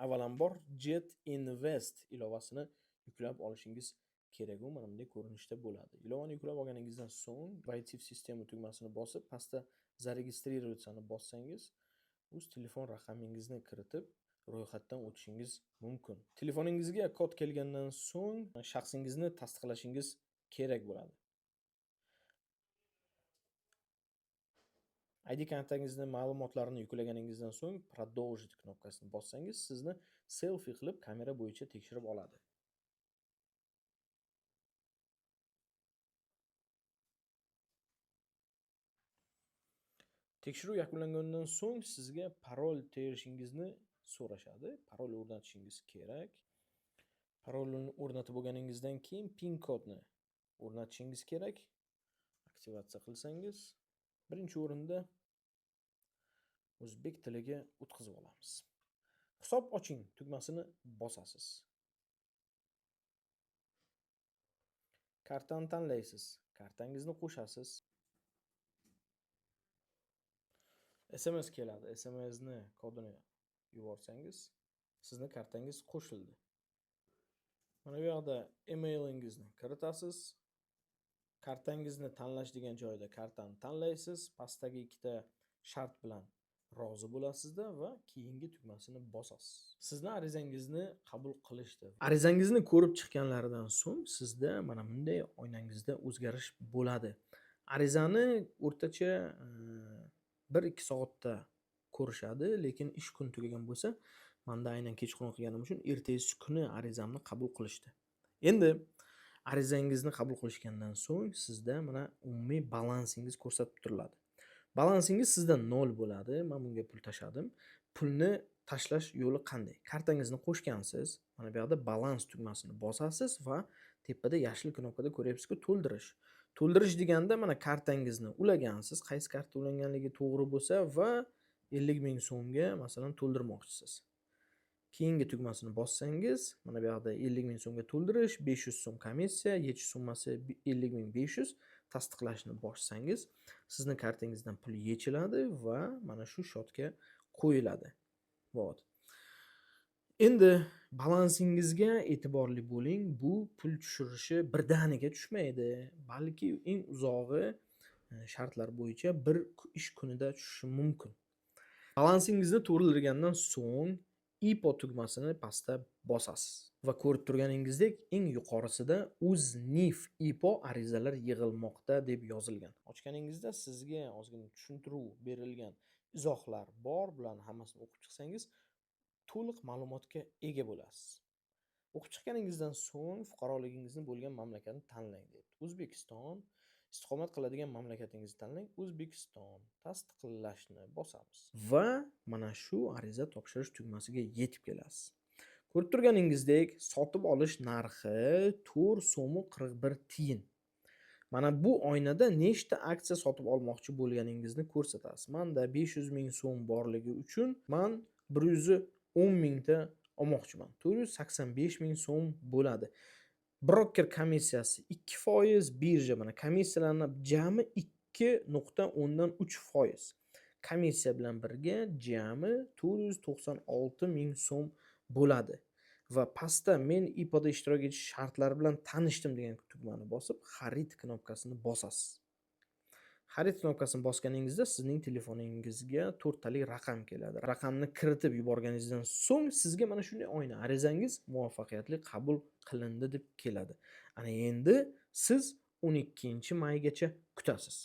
avvalambor Jet Invest ilovasini yuklab olishingiz kerak. U mana bunday ko'rinishda bo'ladi. Ilovani yuklab olganingizdan so'ng Vойти в систему tugmasini bosib, pastda зарегистрироваться-ni bossangiz, o'z telefon raqamingizni kiritib ro'yxatdan o'tishingiz mumkin. Telefoningizga kod kelgandan so'ng shaxsingizni tasdiqlashingiz kerak bo'ladi. ID kartangizni ma'lumotlarini yuklaganingizdan so'ng продолжить knopkasini bossangiz, sizni selfie qilib kamera bo'yicha tekshirib oladi. Tekshiruv yakunlangandan so'ng sizga parol terishingizni so'rashadi. Parol o'rnatishingiz kerak. Parolni o'rnatib bo'lganingizdan keyin pin kodni o'rnatishingiz kerak. Aktivatsiya qilsangiz, birinchi o'rinda o'zbek tiliga o'tkazib olamiz. Hisob oching tugmasini bosasiz. Kartani tanlaysiz. Kartangizni qo'shasiz. SMS keladi. SMSni kodini yuborsangiz, sizni kartangiz qo'shildi. Mana bu yerda emailingizni kiritasiz. Kartangizni tanlash degan joyda kartani tanlaysiz. Pastdagi ikkita shart bilan rozi bo'lasizda va keyingi tugmasini bosasiz. Sizni arizangizni qabul qilishdi. Arizangizni ko'rib chiqqanlaridan so'ng sizda mana bunday oynangizda o'zgarish bo'ladi. Arizani o'rtacha 1-2 soatda ko'rishadi, lekin ish kun tugagan bo'lsa, menda aynan kechqurun qilganim uchun ertasi kuni arizamni qabul qilishdi. Endi arizangizni qabul qilishgandan so'ng sizda mana umumiy balansingiz ko'rsatib turiladi. Balansingiz sizda 0 bo'ladi. Men bunga pul tashladim. Pulni tashlash yo'li qanday? Kartangizni qo'shgansiz. Mana bu yerda balans tugmasini bosasiz va tepada yashil knopkada ko'ryapsizku to'ldirish. To'ldirish deganda mana kartangizni ulagansiz, qaysi karta ulanganligi to'g'ri bo'lsa va 50 ming so'mga masalan to'ldirmoqchisiz. Keyingi tugmasini bossangiz, mana bu yerda 50 ming so'mga to'ldirish, 500 so'm komissiya, yetish summasi 50.500 tasdiqlashni bossangiz, sizni kartangizdan pul yechiladi va mana shu shotga qo'yiladi. Vot. Endi balansingizga e'tiborli bo'ling. Bu pul tushirishi birdaniga tushmaydi, balki eng uzog'i shartlar bo'yicha bir ish kunida tushishi mumkin. Balansingizni to'ldirgandan so'ng IPO tugmasini pastda bosasiz va ko'rib turganingizdek eng yuqorisida UZNIF IPO arizalar yig'ilmoqda deb yozilgan. Ochganingizda sizga ozgina tushuntiruv berilgan izohlar bor, bularni hammasini o'qib chiqsangiz to'liq ma'lumotga ega bo'lasiz. O'qib chiqqaningizdan so'ng fuqaroligingizni bo'lgan mamlakatni tanlang deyapti. O'zbekiston. Istiqomat qiladigan mamlakatingizni tanlang. O'zbekiston. Tasdiqlashni bosamiz. Va mana shu ariza topshirish tugmasiga yetib kelasiz. Ko'rib turganingizdek, sotib olish narxi 4 so'm 41 tiyin. Mana bu oynada nechta aksiya sotib olmoqchi bo'lganingizni ko'rsatasiz. Menda 500 ming so'm borligi uchun men 110 mingta olmoqchiman. 485 ming so'm bo'ladi. Broker komissiyasi 2%, birja mana komissiyalarni jami 2.3%. Komissiya bilan birga jami 496 ming so'm bo'ladi. Va pastda men IPOda ishtirok etish shartlari bilan tanishdim degan tugmani bosib, xarid knopkasini bosasiz. Xarid knopkasini bosganingizda sizning telefoningizga 4 talik raqam keladi. Raqamni kiritib yuborganingizdan so'ng sizga mana shunday oyna arizangiz muvaffaqiyatli qabul qilindi deb keladi. Ana endi siz 12-maygacha kutasiz.